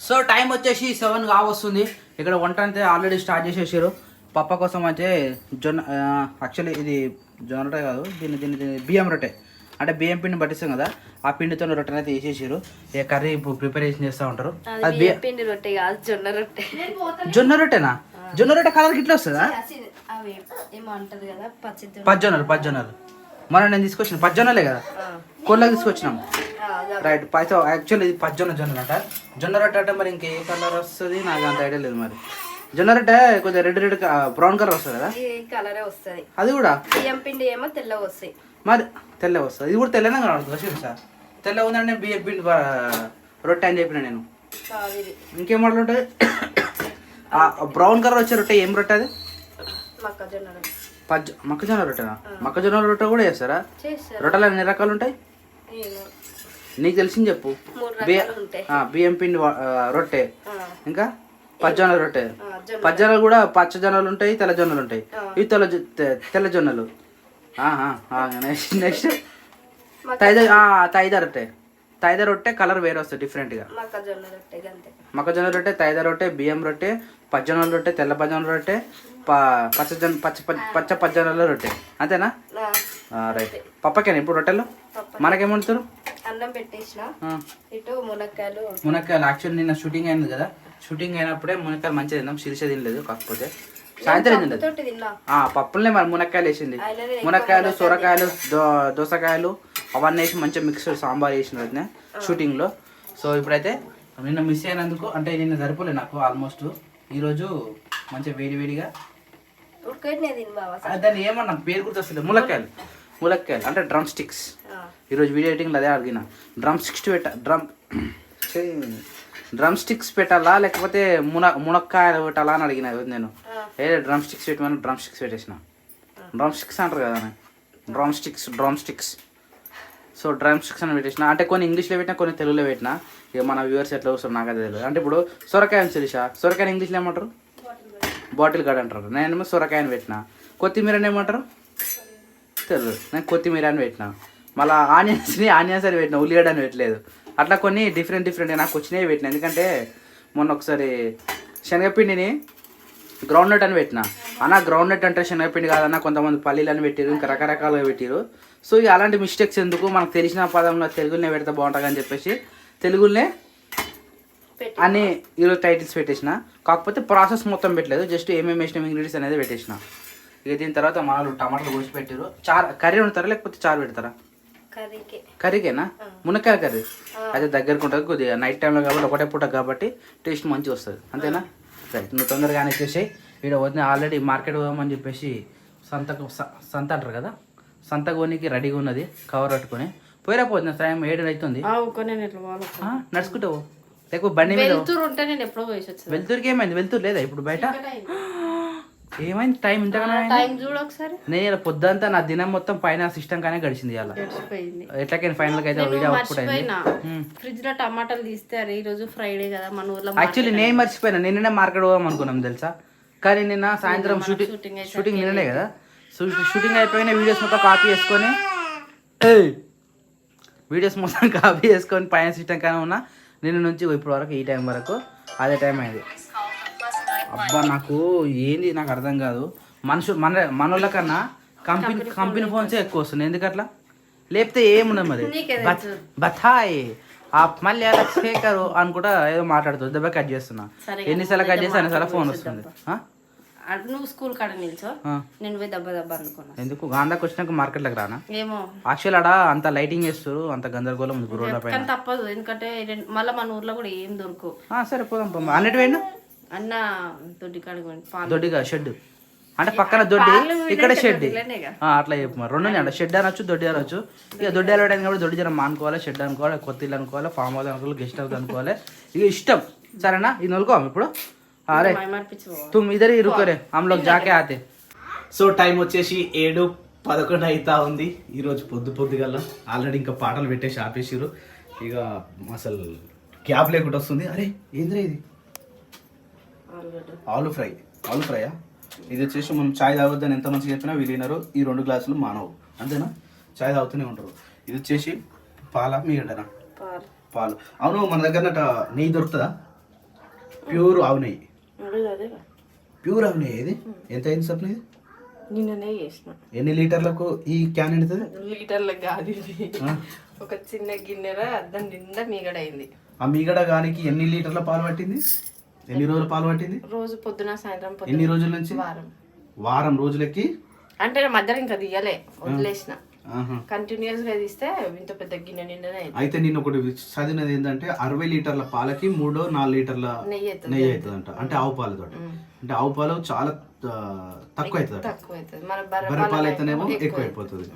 So time వచ్చేసి 7 కావస్తుంది. ఇక్కడ వంట అయితే ఆల్రెడీ స్టార్ట్ చేసేసారు. పప్ప కోసం అయితే జొన్న, యాక్చువల్లీ ఇది జొన్న రొట్టె కాదు, దీన్ని బియ్యం రొట్టె అంటే బియ్యం పిండి పట్టిస్తాం కదా, ఆ పిండితో రొట్టెని అయితే వేసేసారు. ఇక కర్రీ ఇప్పుడు ప్రిపరేషన్ చేస్తూ ఉంటారు. అది బియ్యం పిండి రొట్టె కాదు, జొన్న రొట్టె. జొన్న రొట్టెనా? జొన్న రొట్టె కలర్ ఇట్లా వస్తుందా? పజ్జొన్నలు మనం నేను తీసుకొచ్చిన పజ్జొన్నలే కదా, కోళ్ళకి తీసుకొచ్చినాం. రైట్. అయితే యాక్చువల్లీ ఇది జొన్నలు అంట. జొన్న రొట్టె అంటే మరి ఇంకే కలర్ వస్తుంది నాకు అంత ఐడియా లేదు. మరి జొన్న రొట్టె కొద్దిగా రెడ్ బ్రౌన్ కలర్ వస్తుంది కదా, కలరే వస్తుంది. అది కూడా బియ్యం పిండి ఏమో తెల్లగా వస్తాయి. మరి తెల్ల వస్తుంది, ఇది కూడా తెల్లనే కనబడుతుంది సార్. తెల్ల ఉందంటే నేను బియ్యం పిండి రొట్టె అని చెప్పిన నేను. ఇంకేం మోడల్ ఉంటుంది? బ్రౌన్ కలర్ వచ్చే రొట్టె ఏం రొట్టె అది? మొక్కజొన్న రొట్టెనా? మొక్కజొన్న రొట్టె కూడా చేస్తారా? రొట్టెలు ఎన్ని రకాలు ఉంటాయి నీకు తెలిసింది చెప్పు. బియ్యం పిండి రొట్టె, ఇంకా పజ్జొన్న రొట్టె. పజ్జొన్నలు కూడా పచ్చ జొన్నలు ఉంటాయి, తెల్ల జొన్నలు ఉంటాయి. ఇవి తెల్ల జొన్నలు. నెక్స్ట్ తైద రొట్టె. తైద రొట్టె కలర్ వేరే వస్తుంది డిఫరెంట్గా. మొక్కజొన్న రొట్టె, తైద రొట్టె, బియ్యం రొట్టె, పజ్జొన్నల రొట్టె, తెల్ల పజ్జొన్న రొట్టె, పచ్చ పజ్జొన్నల రొట్టె. అంతేనా? రైట్. పప్పకేనా ఇప్పుడు రొట్టెలు? మనకేమంటారు? అన్నం పెట్టేసిన, ఇటు మునక్కాయలు. యాక్చువల్లీ నిన్న షూటింగ్ అయింది కదా, షూటింగ్ అయినప్పుడే మునక్కాయలు మంచిగా తిన్నాం. శిరీష తినలేదు, కాకపోతే సాయంత్రం తినలేదు. పప్పులనే మరి మునక్కాయలు వేసింది. మునక్కాయలు, సొరకాయలు, దోసకాయలు అవన్నీ వేసి మంచిగా మిక్స్ సాంబార్ వేసిన షూటింగ్లో. సో ఇప్పుడైతే నిన్న మిస్ అయినందుకు, అంటే నిన్న సరిపోలేదు నాకు ఆల్మోస్ట్. ఈరోజు మంచిగా వేడివేడిగా దాన్ని ఏమన్నా పేరు గుర్తొస్తుంది, ములక్కాయలు అంటే డ్రమ్ స్టిక్స్. ఈరోజు వీడియో ఎడిటింగ్లో అదే అడిగిన, డ్రమ్ స్టిక్స్ పెట్టాలా లేకపోతే మునక్కాయలు పెట్టాలా అని అడిగిన నేను. డ్రమ్ స్టిక్స్ పెట్టమని డ్రమ్ స్టిక్స్ పెట్టేసిన. డ్రమ్ స్టిక్స్ అంటారు కదా, drum sticks. So drum sticks అని పెట్టేసిన. అంటే కొన్ని ఇంగ్లీష్లో పెట్టినా, కొన్ని తెలుగులో పెట్టినా. ఇక మన వ్యూవర్స్ ఎట్లా వస్తారు నాకు అదే తెలియదు. అంటే ఇప్పుడు సొరకాయ శిరీష, సొరకాయని ఇంగ్లీష్లో ఏమంటారు? బాటిల్ గార్డ్ అంటారు. నేనేమో సొరకాయని పెట్టిన. కొత్తిమీర అని ఏమంటారు? తెలియదు. నేను కొత్తిమీర అని పెట్టిన. మళ్ళీ ఆనియన్స్ అని పెట్టిన, ఉల్లిగడ్డ అని పెట్టలేదు. అట్లా కొన్ని డిఫరెంట్ నాకు వచ్చినాయి పెట్టిన. ఎందుకంటే మొన్న ఒకసారి శనగపిండిని గ్రౌండ్నట్ అని పెట్టిన. అన్న గ్రౌండ్నట్ అంటే శనగపిండి కాదన్న, కొంతమంది పల్లీలు అని పెట్టారు, ఇంకా రకరకాలుగా పెట్టారు. సో ఇక అలాంటి మిస్టేక్స్ ఎందుకు, మనకు తెలిసిన పదంలో తెలుగులోనే పెడితే బాగుంటుంది అని చెప్పేసి తెలుగులోనే అన్ని ఈరోజు టైటిల్స్ పెట్టేసిన. కాకపోతే ప్రాసెస్ మొత్తం పెట్టలేదు, జస్ట్ ఏమేమి వేసిన ఇంగ్రీడియంట్స్ అనేది పెట్టేసిన. ఇక దీని తర్వాత వాళ్ళు టమాటాలు కోసి పెట్టారు. కర్రీ వండుతారా లేకపోతే చారు పెడతారా? కర్రీకేనా? మునక్కాయల కర్రీ అయితే దగ్గరకు ఉంటుంది కొద్దిగా, నైట్ టైంలో కాబట్టి ఒకటే పూట కాబట్టి టేస్ట్ మంచిగా వస్తుంది. అంతేనా? రైట్. నువ్వు తొందరగానే వచ్చేసి ఇక్కడ వద్ద ఆల్రెడీ మార్కెట్ పోదామని చెప్పేసి సంత అంటారు కదా, సంత కొనికి రెడీగా ఉన్నది, కవర్ పట్టుకొని పోయిరా. పోతుంది టైం 7 అవుతుంది. నడుచుకుంటావు లేకపోతే బండి మీద? వెళ్తూరుకి ఏమైంది? వెళ్తూరు లేదా ఇప్పుడు బయట? ఏమైంది? టైం ఇంతగానే నేను పొద్దుంతా నా దినం మొత్తం పైన సిస్టమ్ కానీ గడిచింది. అలా ఎట్లకైనా ఫైనల్ గా అయితే వీడియో అవుట్పుట్ అయింది. ఫ్రిడ్జ్ లో టమాటాలు తీస్తారు, ఈ రోజు ఫ్రైడే కదా మన ఊర్లో. యాక్చువల్లీ నేను మర్చిపోయినా, నిన్ననే మార్కెట్ పోదాం అనుకున్నాం తెలుసా. కానీ నిన్న సాయంత్రం షూటింగ్ నిన్ననే కదా, షూటింగ్ అయిపోయిన వీడియోస్ మొత్తం కాపీ చేసుకొని పైన సిస్టమ్ కానీ ఉన్నా. నిన్న నుంచి ఇప్పటి వరకు ఈ టైం వరకు అదే టైం అయింది. అబ్బా నాకు ఏంది నాకు అర్థం కాదు. మనోళ్ళ కన్నా కంపెనీ ఫోన్సే ఎక్కువ వస్తుంది. ఎందుకట్లా? లేకపోతే ఏమున్నది మరి బథాయ్ మళ్ళీ అలా స్పీకరు అనుకుంటా ఏదో మాట్లాడుతుంది, దెబ్బ కట్ చేస్తున్నా. ఎన్నిసార్లు కట్ చేస్తే అన్నిసార్లు ఫోన్ వస్తుంది. నువ్వు స్కూల్ కాడ నిల్చో, నేను పోయి దెబ్బ అనుకున్నా. ఎందుకు గాంధాకి వచ్చినాక మార్కెట్లోకి రానా? ఏమో యాక్చువల్ ఆడ అంత లైటింగ్ చేస్తారు, అంత గందరగోళం ఉంది రోడ్ల పైన. తప్పదు, ఎందుకంటే మళ్ళీ మన ఊర్లో కూడా ఏం దొరుకు. సరే పోదాం. అన్నిటి పోయినా అన్న దొడ్డిగా షెడ్ అంటే పక్కన దొడ్డి, ఇక్కడ షెడ్. అట్లా చెప్పు మరి. రెండు అంట, షెడ్ అనొచ్చు, దొడ్డి అనొచ్చు. ఇక దొడ్డి వెళ్ళడానికి కూడా దొడ్డి జనం అనుకోవాలి, షెడ్ అనుకోవాలి, కొత్త ఇల్లు అనుకోవాలి, ఫామ్ హౌస్ అనుకోవాలి, గెస్ట్ హౌస్ అనుకోవాలి. ఇక ఇష్టం. సరేనా? ఇది నలుకోం ఇప్పుడు. అరే తుమ్ ఇద్దరు ఇరుకోరే హమ్ లోగ్ జాకే ఆతే. సో టైం వచ్చేసి 7:11 అవుతా ఉంది. ఈరోజు పొద్దుగల ఆల్రెడీ ఇంకా పాటలు పెట్టేసి ఆపేసారు. ఇక అసలు గ్యాప్ లేకుండా వస్తుంది. అరే ఏంద్రా ఇది? ఆలు ఫ్రైయా? ఇది వచ్చేసి మనం చాయ్ తాగొద్దని ఎంత మంచిగా చెప్పినా వీళ్ళు తినరు. ఈ 2 గ్లాసులు మానవు, అంతేనా? చాయ్ తాగుతూనే ఉంటారు. ఇది వచ్చేసి పాల మీగడనా? పాలు. అవును, మన దగ్గర నెయ్యి దొరుకుతుందా? ప్యూర్ ఆవు నెయ్యి. అదే ప్యూర్ ఆవు నెయ్యి. ఇది ఎంత అయింది సప్న? ఇది నిన్ననే చేసిన. ఎన్ని లీటర్లకు ఈ క్యాన్ ఎండుతుంది? లీటర్లకు కాదు ఇది, ఒక చిన్న గిన్నెర దాని నిండా మీగడ అయింది. ఆ మీగడ గానికి ఎన్ని లీటర్ల పాలు పట్టింది? ఎన్ని రోజుల పాలు పట్టింది? రోజు పొద్దున సాయంత్రం. ఎన్ని రోజుల నుంచి? వారం రోజులకి. అంటే మధ్యలో ఇంకా తీయలే, వదిలేసిన. కంటిన్యూస్ గా తీస్తే ఇంత పెద్ద గిన్నె నిండా. అయితే నేను ఒకటి చదివినది ఏంటంటే 60 లీటర్ల పాలకి 3-4 లీటర్ల నెయ్యి అవుతుంది అంట. అంటే ఆవు పాలతో. అంటే ఆవు పాలు చాలా తక్కువ అవుతుంది, బర్రె పాలు అయితేనేమో ఎక్కువ అయిపోతుంది.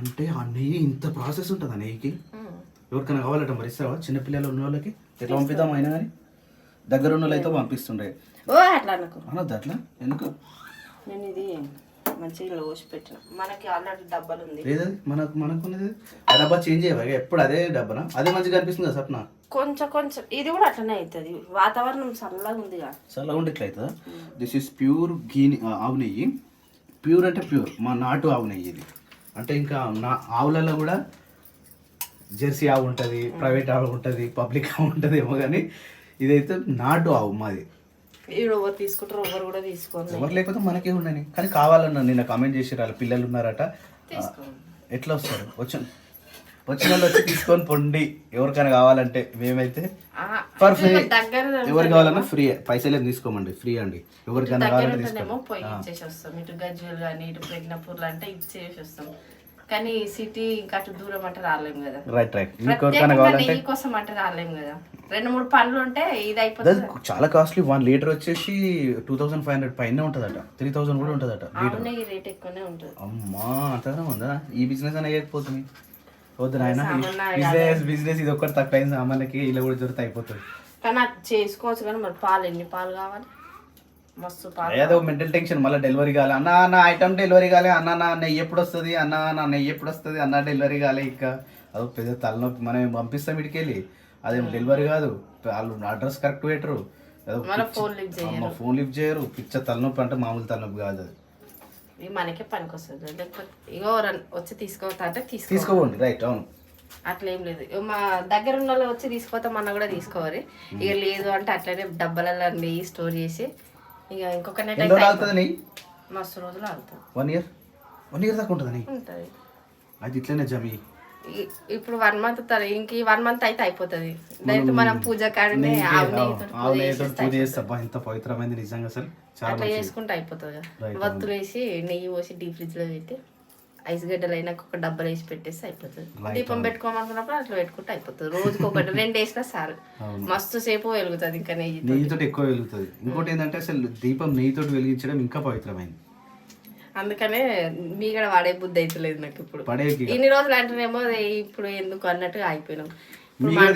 అంటే ఆ నెయ్యి ఇంత ప్రాసెస్ ఉంటుంది. ఆ నెయ్యికి ఎవరికైనా కావాలట మరి ఇస్తావా? చిన్నపిల్లలు ఉన్న వాళ్ళకి ఎట్లా పంపిద్దాం? అయినా కానీ దగ్గర ఉన్న వాళ్ళు అయితే పంపిస్తుండే. అనొద్దు అట్లా. ఎందుకు? నేను ఇది మంచిగా లోసి పెట్టిన. మనకి ఆల్రెడీ డబ్బాలు ఉంది. లేదది మనకున్నది. ఆ డబ్బా చేంజ్ చేయవా? ఎప్పుడు అదే డబ్బానా? అదే మంచిగా అనిపిస్తుంది కదా సప్న? కొంచెం కొంచెం ఇది కూడా అట్లనే అవుతుంది. వాతావరణం చల్లగా ఉంది. చల్లగా ఉంటే ఇట్లా అవుతుందా? దిస్ ఈస్ ప్యూర్ గీ ఆవు నెయ్యి. ప్యూర్ అంటే ప్యూర్ మా నాటు ఆవు నెయ్యి ఇది. అంటే ఇంకా ఆవులలో కూడా జెర్సీ ఆవు ఉంటుంది, ప్రైవేట్ ఆవు ఉంటుంది, పబ్లిక్ ఆవు ఉంటుంది ఏమో, కానీ ఇదైతే నాటు ఆవు మాది. ఎవరు తీసుకుంటారు, ఎవరు కూడా తీసుకోండి. ఎవరు లేకపోతే మనకే ఉండని. కానీ కావాలన్నా నిన్న కామెంట్ చేసి వాళ్ళ పిల్లలు ఉన్నారట. ఎట్లా వస్తారు? వచ్చిన వాళ్ళు వచ్చి తీసుకొని పొండి ఎవరికైనా కావాలంటే. మేమైతే ఫర్ ఫ్రీ, ఎవరు కావాలన్నా ఫ్రీ, పైసలు ఏం తీసుకోమండి, ఫ్రీ అండి. ఎవరికైనా కావాలంటే పోయి ఇచ్చేసి వస్తాం. ఇటు గజ్వేల్ కానీ ఇటు ప్రజ్ఞాపూర్లు అంటే ఇచ్చేసి వస్తాం. కానీ సిటీ ఇంకా అటు దూరం అంటే రాలేము కదా. రైట్. కోసం అంటే రాలేము కదా. 2-3 పనులు ఉంటే ఇది అయిపోతుంది. చాలా కాస్ట్లీ. 1 లీటర్ వచ్చేసి 2500 పైన ఉంటుందట. 3000 కూడా ఉంటుందట. రేట్ ఎక్కువనే ఉంటుంది. అమ్మా అంతగానే ఉందా? ఈ బిజినెస్ అని అయ్యకపోతుంది. వద్దు నాయన, బిజినెస్ ఇది ఒక్కటి తక్కువ అయింది. సామాన్యకి ఇలా కూడా దొరికితే అయిపోతుంది. కానీ అది చేసుకోవచ్చు. కానీ మరి పాలు ఎన్ని పాలు కావాలి? మస్తు పాలు. ఏదో మెంటల్ టెన్షన్. మళ్ళీ డెలివరీ కావాలి అన్న, నా ఐటమ్ డెలివరీ కాలే అన్న, నా నెయ్యి ఎప్పుడు వస్తుంది అన్న, నా నెయ్యి ఎప్పుడు వస్తుంది అన్న, డెలివరీ కాలే. ఇంకా అదో పెద్ద తలనొప్పి. మనం పంపిస్తాం ఇటుకి వెళ్ళి, అదేం డెలివరీ కాదు. వాళ్ళు అడ్రస్ కరెక్ట్ పెట్టరు, ఫోన్ లిఫ్ట్ చేయరు. పిచ్చ తలనొప్పి. అంటే మామూలు తలనొప్పి కాదు అది. మనకే పనికి వస్తుంది. లేకపోతే ఇగో వచ్చి తీసుకోవద్దా అంటే తీసుకోండి. రైట్. అవును, అట్లా ఏం లేదు. మా దగ్గర ఉన్న వాళ్ళు వచ్చి తీసుకోతామన్నా కూడా తీసుకోవాలి. ఇక లేదు అంటే అట్లనే డబ్బాలలో నెయ్యి స్టోర్ చేసి ఇక ఇంకొక నెట్ మస్తు రోజులు ఆగుతుంది. 1 year దాకా ఉంటుంది. అది ఇట్లనే జమి. ఇప్పుడు 1 month ఇంక 1 month అయితే అయిపోతుంది. డైరెక్ట్ మనం పూజ కాడనే పూజ చేస్తా. ఇంత పవిత్రమైంది నిజంగా. అసలు అట్లా చేసుకుంటే అయిపోతుంది కదా. వత్తులు వేసి నెయ్యి పోసి డీప్ ఫ్రిడ్జ్ లో పెట్టి ఐస్ గడ్డలు అయినాక ఒక డబ్బాలు వేసి పెట్టేస్తే అయిపోతుంది. దీపం పెట్టుకోమనుకున్నప్పుడు అట్లా పెట్టుకుంటే అయిపోతుంది. రోజుకి ఒకటి 2 వేసినా సార్ మస్తు సేపు వెలుగుతుంది. ఇంకా నెయ్యితో ఎక్కువ వెలుగుతుంది. ఇంకోటి ఏంటంటే అసలు దీపం నెయ్యితో వెలిగించడం ఇంకా పవిత్రమైంది. అందుకనే మీ కూడా వాడే బుద్ధి అవుతలేదు నాకు ఇప్పుడు. ఇన్ని రోజులు అంటేనేమో ఇప్పుడు ఎందుకు అన్నట్టుగా అయిపోయినాం.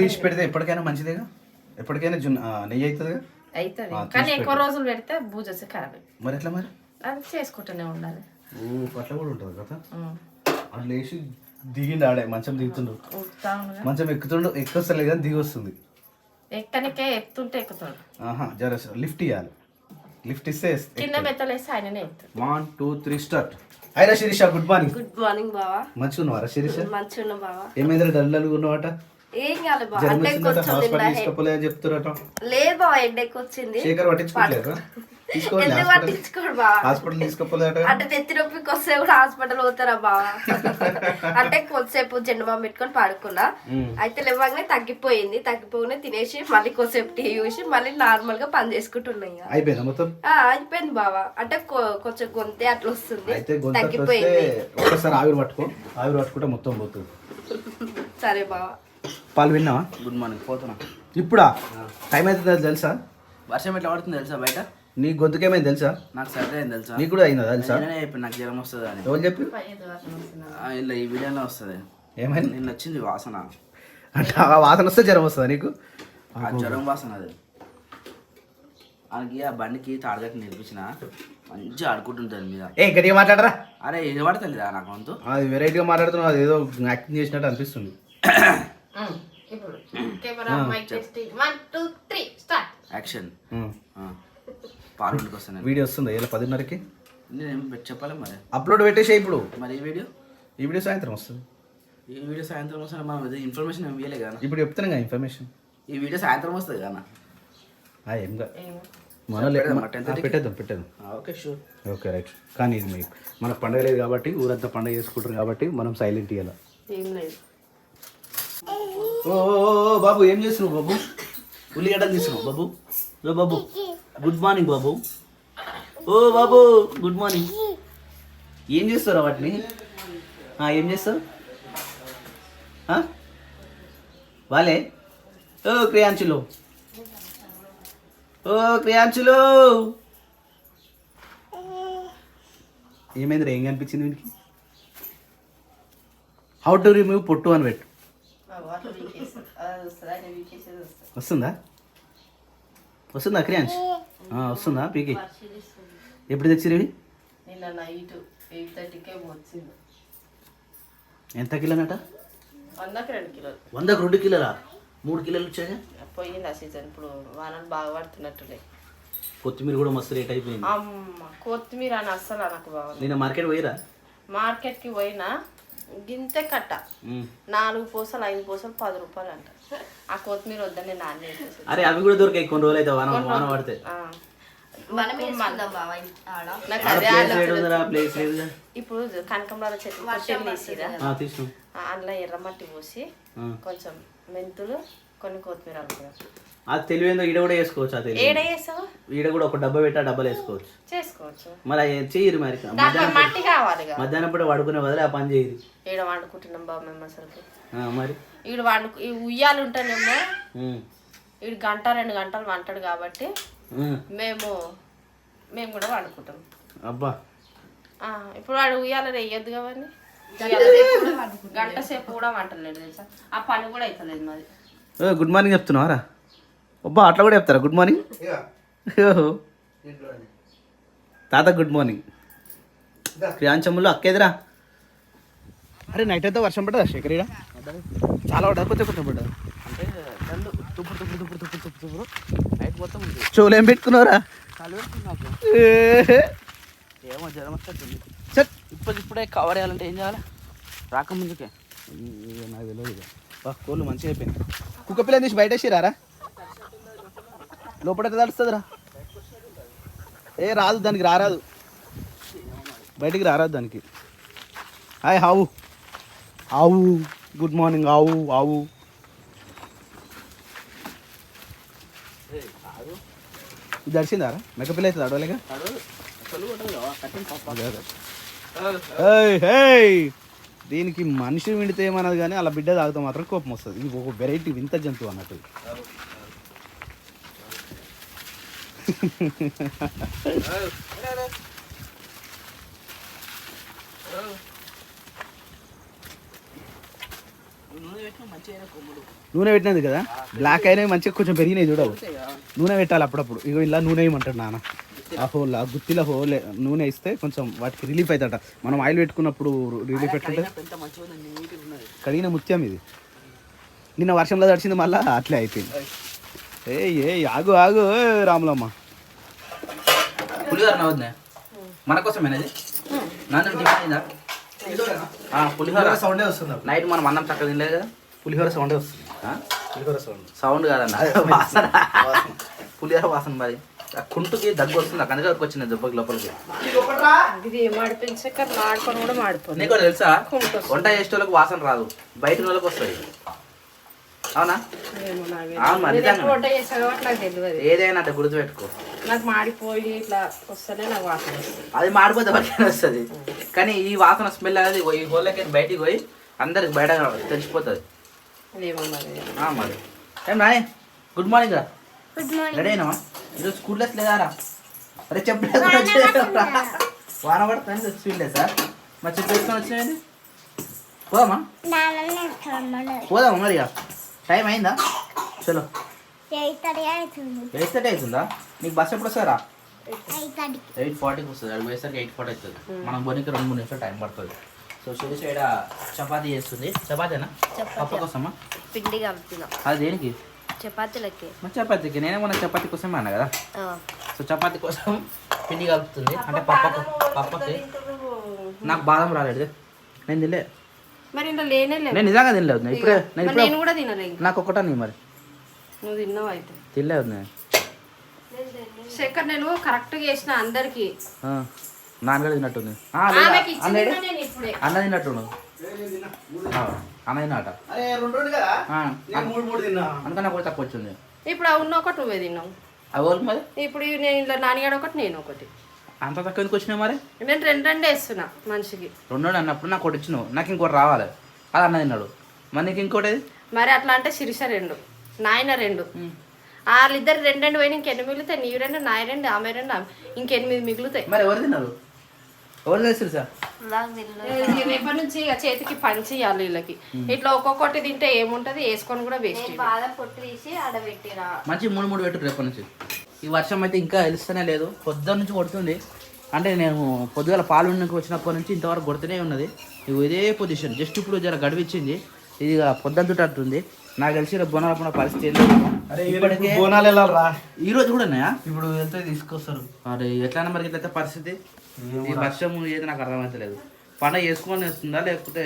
తీసి పెడితే ఎప్పటికైనా మంచిదేగా, ఎప్పటికైనా నెయ్యి అవుతుంది. కానీ ఎక్కువ రోజులు పెడితే బూజ వస్తే ఖరాబ్. మరి ఎట్లా? మరి అది చేసుకుంటూనే ఉండాలి. అట్లా కూడా ఉంటుంది కదా. అట్లా వేసి దిగిండు ఆడే. మంచం దిగుతుండు, మంచం ఎక్కుతుండు. ఎక్కొస్తలేదు కానీ దిగి వస్తుంది. ఎక్కనికే ఎత్తుంటే ఎక్కుతాడు. జర లిఫ్ట్ ఇవ్వాలి. లిఫ్ట్ ఇస్తే కింద మెత్తలేసి ఆయననే ఎత్తాడు. 1 2 3 స్టార్ట్. అయిరా Sirisha, good morning. Good morning బావా. మంచిగా ఉన్నావా శిరీష? మంచిగా ఉన్నా బావా. ఏమైంది డల్లు ఉన్నావట? ఏం కాలేదు బావా. అంటే కొంచెం చెప్తారట. లేదు బావా, హెడేక్ వచ్చింది. శేఖర్ పట్టించుకోలేదు. హాస్పిటల్ తీసుకోపోలేట. అంటే నెత్తి నొప్పికి వస్తే కూడా హాస్పిటల్ పోతారా బావా? అంటే కొద్దిసేపు జెండుబాం పెట్టుకొని పడుకున్నా. అయితే లేవగానే తగ్గిపోయింది. తగ్గిపోగానే తినేసి మళ్ళీ కొద్దిసేపు టీవీ చూసి మళ్ళీ నార్మల్ గా పని చేసుకుంటున్నాయి. అయిపోయింది బావా. అంటే కొంచెం గొంతే అట్లా వస్తుంది. తగ్గిపోయింది. ఒకసారి ఆవిరి పట్టుకుంటే మొత్తం పోతుంది. సరే బావా. పాలు విన్నావా? Good morning. పోతున్నా ఇప్పుడా? టైం అవుతుంది తెలుసా? వర్షం ఎట్లా పడుతుంది తెలుసా? బయట నీ గొంతుకేమైంది తెలుసా? నాకు సర్ది అయింది తెలుసా? నీకు కూడా అయిందా తెలుసా? నాకు జ్వరం వస్తుంది అని. ఎవరు చెప్పి? ఇలా ఈ వీడియోలో వస్తుంది. ఏమైంది? నిన్న వచ్చింది వాసన. అంటే ఆ వాసన వస్తే జ్వరం వస్తుందా నీకు? ఆ జ్వరం వాసన అది. అలాగే ఆ బండికి తాడగట్టి నేర్పించిన మంచిగా ఆడుకుంటుంటుంది మీద. గట్టిగా మాట్లాడరా. అరే ఇది పడతలేదా నాకు వంతు? అది వెరైటీగా మాట్లాడుతున్నావు. అది ఏదో యాక్టింగ్ చేసినట్టు అనిపిస్తుంది. యాక్షన్. పార్లమెంట్కి వస్తాను. వీడియో వస్తుందా ఇలా 10:30కి? నేను చెప్పాలి మరి. అప్లోడ్ పెట్టేసే ఇప్పుడు. మరి ఈ వీడియో సాయంత్రం వస్తుంది. ఈ వీడియో సాయంత్రం వస్తుంది. మనం ఇన్ఫర్మేషన్ ఏం ఇవ్వలే కదా. ఇప్పుడు చెప్తాను కదా ఇన్ఫర్మేషన్. ఈ వీడియో సాయంత్రం వస్తుంది కదా. ఏంగా పెట్టేద్దాం ఓకే షూర్. Okay right. కానీ ఇది మీకు మన పండగ లేదు కాబట్టి ఊరంతా పండగ చేసుకుంటారు కాబట్టి మనం సైలెంట్ ఇవ్వాలి. ఏం లేదు. ఓ బాబు ఏం చేస్తున్నావు బాబు? ఉల్లిగడ్డలు తీస్తున్నావు బాబు? ఓ బాబు గుడ్ మార్నింగ్ బాబు. ఓ బాబు గుడ్ మార్నింగ్. ఏం చేస్తారా వాటిని? ఏం చేస్తావు వాళ్ళే? ఓ క్రియాంచులు, ఓ క్రియాంచులు. ఏమైంది? ఏం కనిపించింది వీనికి? హౌ టు రిమూవ్ పొట్టు అని పెట్టు. వస్తుందా క్రియాంశ్? వస్తుందా పీకి? ఎప్పుడు తెచ్చిరివి? నిన్న నైట్ 8:30కే వచ్చింది. ఎంత కిలోనట? 100కి 2 కిలోలు. 100కి 2 కిలోలా? 3 కిలోలు వచ్చాయా? పోయింది ఆ సీజన్. ఇప్పుడు వానలు బాగా పడుతున్నట్టులే. కొత్తిమీర కూడా మస్తు రేట్ అయిపోయింది. అమ్మ కొత్తిమీర అని అస్సలు నాకు బాగుంది. నేను మార్కెట్ పోయిరా? మార్కెట్కి పోయినా గింతే కట్ట 4 పూసలు 5 పూసలు 10 రూపాయలు అంట. ఆ కొత్తిమీర వద్దని నేను నాన్న. అరే అవి కూడా దొరికాయి కొన్ని రోజులు అయితే వాన పడితే. ఇప్పుడు కనకంబరాల చెట్టు తీసిరా, అందులో ఎర్రమట్టి పోసి కొంచెం మెంతులు కొన్ని కొత్తిమీర అది తెలివేందో ఈడ కూడా వేసుకోవచ్చు. అది ఈడ కూడా ఒక డబ్బా పెట్టి ఆ డబ్బాలు వేసుకోవచ్చు. మరి చెయ్యరు మరి. మట్టి కావాలి. మధ్యాహ్నం పూట వాడుకునే బదులు ఆ పని చేయదు. ఈడ వండుకుంటున్నాం బాబు మేము అసలు. మరి ఈడు ఈ ఉయ్యాలు ఉంటానేమో ఈడు 1-2 గంటలు వంటాడు కాబట్టి మేము కూడా వండుకుంటాం. అబ్బా ఇప్పుడు వాడు ఉయ్యాల వేయొద్దు కాబట్టి గంట సేపు కూడా వంటలేదు తెలుసా. ఆ పని కూడా అవుతలేదు మాది. గుడ్ మార్నింగ్ చెప్తున్నావారా? అబ్బా అట్లా కూడా చెప్తారా గుడ్ మార్నింగ్? తాత గుడ్ మార్నింగ్. క్రియాంచములు అక్కేదిరా. అరే నైట్ అయితే వర్షం పడ్డదా శేఖర్? ఈడ చాలా పడ్డా? కొంచెం పడ్డా? నైట్ మొత్తం చెవులు ఏం పెట్టుకున్నావురా? ఏమో జ్వరం వస్తుంది. ఇప్పుడే కవర్ చేయాలంటే ఏం చేయాలి? రాకముందుకే నాకు తెలియదు. కోళ్ళు మంచిగా అయిపోయింది. కుక్క పిల్లని తీసి బయట వేసిరారా? లోపల తడుస్తుందిరా. రాదు దానికి, రారాదు బయటికి, రారాదు దానికి. హాయ్ ఆవు గుడ్ మార్నింగ్ ఆవు. ఇది దడిచిందారా? మెక్కపిల్ల అవుతుంది అడవలేగా. దీనికి మనిషి విండితే ఏమన్నది కానీ అలా బిడ్డ తాగితే మాత్రం కోపం వస్తుంది. ఇది ఒక వెరైటీ వింత జంతువు అన్నట్టు. నూనె పెట్టినది కదా, బ్లాక్ అయినవి మంచిగా కొంచెం పెరిగినాయి చూడవు. నూనె పెట్టాలి అప్పుడప్పుడు. ఇగో ఇలా నూనె వేయమంటాడు నాన్న. ఆ హోల్, ఆ గుత్తిలో హోల్ నూనె ఇస్తే కొంచెం వాటికి రిలీఫ్ అవుతాడ. మనం ఆయిల్ పెట్టుకున్నప్పుడు రిలీఫ్ పెట్టుకుంటే. కడిగిన ముత్యం ఇది. నిన్న వర్షంలో తడిచింది మళ్ళీ అట్లే అయిపోయింది. ఆగు రాములమ్మ. పులిహోర నవ్వుందా మన కోసమేనా? పులిహోర సౌండే వస్తుంది. నైట్ మనం అన్నం చక్కగా తినలేదు కదా, పులిహోర సౌండే వస్తుంది. పులిహోర సౌండ్ కాదన్న, వాసన. పులిహోర వాసన. మరి ఆ కుంటుకి దగ్గు వస్తుంది. అందుకే వచ్చింది దెబ్బకి లోపలికి. నీకు కూడా తెలుసా, వంట చేసే వాళ్ళకి వాసన రాదు, బయట వాళ్ళకి వస్తుంది. అవునా? ఏదైనా అంటే గుర్తుపెట్టుకో. నాకు మాడిపోయి ఇట్లా వస్తేనే నాకు వాసన వస్తుంది. అది మాడిపోతే వరకే వస్తుంది, కానీ ఈ వాసన స్మెల్ అనేది ఈ హోల్లోకి బయటికి పోయి అందరికి బయట తెలిసిపోతుంది. మరి ఏం రాయ్, గుడ్ మార్నింగ్ రా. రెడీ అయినావా? ఈరోజు స్కూల్ డేస్ లేదారా? అరే చెప్పలేదు, వాన పడుతుంది స్కూల్ డేస్ సార్. మరి చెప్పు వేసుకొని వచ్చినాయండి. పోదామా మరి? టైం అయిందా? చలో 8:30 అవుతుందా? నీకు బస్ ఎప్పుడు వస్తారా? 8:40కి వస్తుంది. అది పోయేసరికి 8:40 అవుతుంది. మనం పోనీకి 2-3 నిమిషాలు టైం పడుతుంది. సో శిరీష ఇక్కడ చపాతీ చేస్తుంది. చపాతీనా? పప్పు కోసమా? పిండి కలుపుతున్నా. అది దేనికి? చపాతీలకి. చపాతీకి నేనేమన్నా చపాతీ కోసమే అన్నా కదా. సో చపాతీ కోసం పిండి కలుపుతుంది. అంటే పప్పకి. నాకు బాదం రాలేదు, నేను తినలే. మరి ఇంట్లో లేనే లేదు. నేను నిజంగా తినలేదు. నేను కూడా తినలేదు. నాకు ఒకటా నీ మరి? నువ్వు తిన్నావు అయితే. తినలేదు నేను. శేఖర్ నేను కరెక్ట్ గా చేసిన అందరికి నాన్నగడ తిన్నట్టుంది ఆమెకి ఇచ్చింది నేను ఇప్పుడే అన్న తిన్నట్టుండు అన్న తిన్నట అరే 2 కదా నేను 3 తిన్నా అందుకని కూడా తక్కువ వచ్చింది. ఇప్పుడు ఆ ఉన్న ఒకటి నువ్వే తిన్నావు. అవి మరి ఇప్పుడు నేను ఇలా నానిగాడ ఒకటి నేను ఒకటి. అంత తక్కువ ఎందుకు వచ్చినాయి మరి? నేను 2 వేస్తున్నా మనిషికి. 2 అన్నప్పుడు నాకు ఒకటి ఇచ్చినావు, నాకు ఇంకోటి రావాలి. అది అన్న తిన్నాడు, మరి నీకు ఇంకోటి మరి అట్లా అంటే శిరీష 2 నాయన 2 వాళ్ళిద్దరు 2 పోయిన ఇంకెన్ని మిగులుతాయి? నీ 2 నాయ 2 ఆమె 2 ఇంకెనిమిది మిగులుతాయి. మరి ఎవరు తిన్నారు? ఎవరు తెలుసు సార్? రేపటి నుంచి ఇక చేతికి పంచి ఇవ్వాలి వీళ్ళకి. ఇట్లా ఒక్కొక్కటి తింటే ఏముంటది, వేసుకొని కూడా వేస్ట్. బాదం పొట్టు తీసి ఆడబెట్టిరా మంచి 3 పెట్టు రేపటి నుంచి. ఈ వర్షం అయితే ఇంకా వెలుస్తూనే లేదు, పొద్దున్న నుంచి కొడుతుంది. అంటే నేను పొద్దుగాల పాలు వచ్చినప్పటి నుంచి ఇంతవరకు కొడుతూనే ఉన్నది. ఇదే పొజిషన్. జస్ట్ ఇప్పుడు జర గడివిచ్చింది, ఇది పొద్దుంటుంది. నాకు తెలిసి బోనాల పరిస్థితి ఇప్పటికే బోనాలు వెళ్ళాలరా ఈ రోజు కూడా ఉన్నాయా? ఇప్పుడు వెళ్తే తీసుకొస్తారు. మరి ఎట్లా మరి ఇట్లయితే పరిస్థితి? ఈ వర్షం ఏది నాకు అర్థమవుతలేదు. పండుగ చేసుకొని వస్తుందా లేకపోతే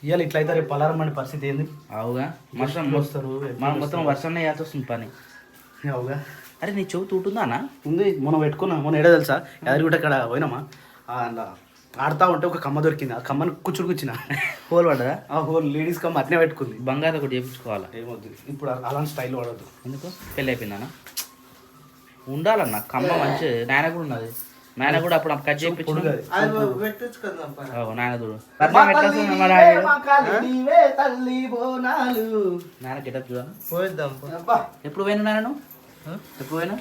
ఇవాళ ఇట్లయితే రేపు పలారం అనే పరిస్థితి ఏంది? అవుగా వర్షం వస్తారు, మనం మొత్తం వర్షంలో వేయాల్సి వస్తుంది పని. అవుగా. అరే నీ చెవు తూటుందా అన్న? ఉంది, మొన్న పెట్టుకున్నా. మొన్న ఏడా తెలుసా, ఎదురుగుంటే ఇక్కడ పోయినామా, ఆడుతా ఉంటే ఒక కమ్మ దొరికింది. ఆ కమ్మని కూర్చున్న హోల్ పడ్డదా? ఆ హోల్ లేడీస్ కమ్మ అట్నే పెట్టుకుంది. బంగారు ఒకటి చేయించుకోవాలా? ఏమొద్దు ఇప్పుడు అలాంటి స్టైల్ వాడద్దు. ఎందుకు? పెళ్ళి అయిపోయిందన్న ఉండాలన్న కమ్మ మంచి. నాయన కూడా ఉన్నది, నాయన కూడా అప్పుడు కట్ చేయించు. నాయన చూడు నాయన గెటప్ చూడ. ఎప్పుడు పోయినా నాయన? ఎప్పుడు పోయినా?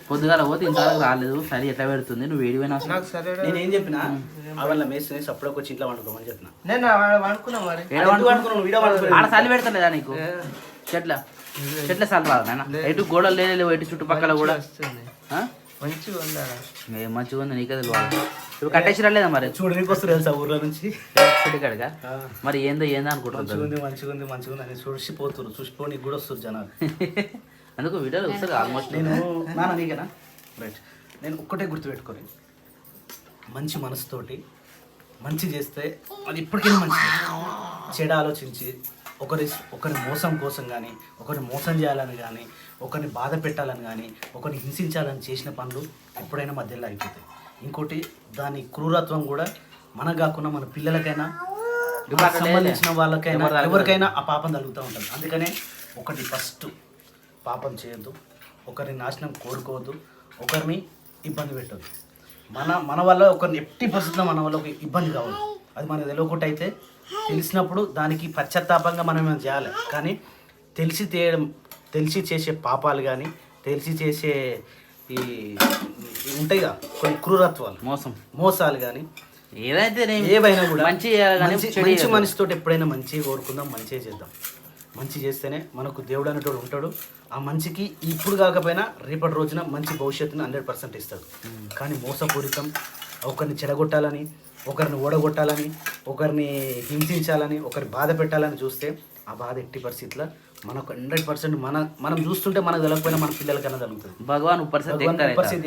పొద్దుగాల పోతే ఇంతవరకు రాలేదు. సరే ఎట్లా పెడుతుంది, నువ్వు వేడి పోయినా? నేనేం చెప్పినా అవల్ల మేసి సప్పుడోకి వచ్చి ఇంట్లో వండుకోమని చెప్పిన. ఆడ చలి పెడతలేదా నీకు? చెట్ల చలి రాదు నాయన. ఎటు గోడలు లేవు, ఎటు చుట్టుపక్కల కూడా మంచిగా ఉంది. నీకే తెలియదు. ఇప్పుడు కట్టేసి రాలేదా మరి? చూడడానికి వస్తారు తెలుసా ఊర్లో నుంచి కడగా. మరి ఏందో అనుకుంటున్నారు. మంచిగా అని చూసిపోతున్నారు. చూసిపోనికి కూడా వస్తారు జనాలు. అందుకు వీడియోలు వస్తారు ఆల్మోస్ట్. నేను నీకేనా రైట్. నేను ఒక్కటే గుర్తుపెట్టుకొని మంచి మనసుతోటి మంచి చేస్తే అది ఇప్పటికైనా మంచిది. చెడు ఆలోచించి ఒకరి మోసం కోసం కానీ, ఒకరిని మోసం చేయాలని కానీ, ఒకరిని బాధ పెట్టాలని కానీ, ఒకరిని హింసించాలని చేసిన పనులు ఎప్పుడైనా మధ్యలో అయిపోతాయి. ఇంకోటి దాని క్రూరత్వం కూడా మనకు కాకుండా మన పిల్లలకైనా, సంబంధించిన వాళ్ళకైనా, ఎవరికైనా ఆ పాపం తగులుతూ ఉంటుంది. అందుకనే ఒకటి ఫస్ట్ పాపం చేయొద్దు, ఒకరిని నాశనం కోరుకోవద్దు, ఒకరిని ఇబ్బంది పెట్టద్దు. మన వల్ల ఒకరిని ఎట్టి పరిస్థితుల్లో మన వల్ల ఒక ఇబ్బంది కావాలి. అది మనకు తెలియకుండా అయితే తెలిసినప్పుడు దానికి పశ్చాత్తాపంగా మనం ఏమైనా చేయాలి. కానీ తెలిసి చేసే పాపాలు కానీ, తెలిసి చేసే ఈ ఉంటాయిగా కొన్ని క్రూరత్వాలు, మోసాలు కానీ ఏవైనా కూడా మంచి మనిషితో ఎప్పుడైనా మంచిగా కోరుకుందాం, మంచిగా చేద్దాం. మంచి చేస్తేనే మనకు దేవుడు అనేటోడు ఉంటాడు. ఆ మంచికి ఇప్పుడు కాకపోయినా రేపటి రోజున మంచి భవిష్యత్తుని 100% ఇస్తాడు. కానీ మోసపూరితం, ఒకరిని చెడగొట్టాలని, ఒకరిని ఓడగొట్టాలని, ఒకరిని హింసించాలని, ఒకరిని బాధ పెట్టాలని చూస్తే ఆ బాధ ఎట్టి పరిస్థితుల్లో మనకు 100% మనం చూస్తుంటే మనకు తెలియకపోయినా మన పిల్లలకైనా జరుగుతుంది. భగవాన్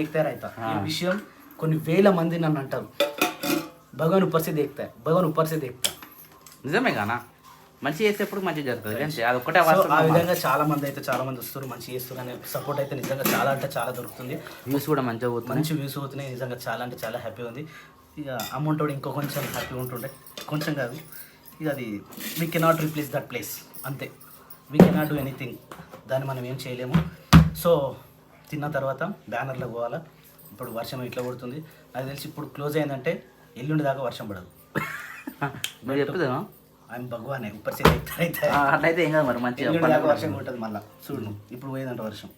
దిగుతారు అవుతా. ఈ విషయం కొన్ని వేల మంది నన్ను అంటారు, భగవాన్ ఉపరిస్థితి దిగుతాయి, భగవాన్ ఉపరిస్థితి దిగుతా. నిజమే కానా? మంచి చేసేప్పుడు మంచి జరుగుతుంది. అది ఒకటే. ఆ విధంగా చాలా మంది వస్తారు, మంచి చేస్తారు అనే సపోర్ట్ అయితే నిజంగా చాలా అంటే చాలా దొరుకుతుంది. వ్యూస్ కూడా మంచిగా పోతుంది, మంచి వ్యూస్ అవుతున్నాయి. నిజంగా చాలా అంటే చాలా హ్యాపీగా ఉంది. ఇక అమౌంట్ కూడా ఇంకో కొంచెం హ్యాపీగా ఉంటుండే, కొంచెం కాదు. ఇక అది we cannot replace that place, అంతే. వీ కెనాట్ డూ ఎనీథింగ్, దాన్ని మనం ఏం చేయలేము. సో తిన్న తర్వాత బ్యానర్లో పోవాలా. ఇప్పుడు వర్షం ఇట్లా పడుతుంది, నాకు తెలిసి ఇప్పుడు క్లోజ్ అయిందంటే ఎల్లుండి దాకా వర్షం పడదు. మీరు చెప్తుందా? ఆయన భగవానే ఉపరిస్థితి అట్లయితే ఏం కాదు మరి, మంచిగా వర్షం ఉంటుంది. మళ్ళీ చూడు ఇప్పుడు పోయేదంట వర్షం.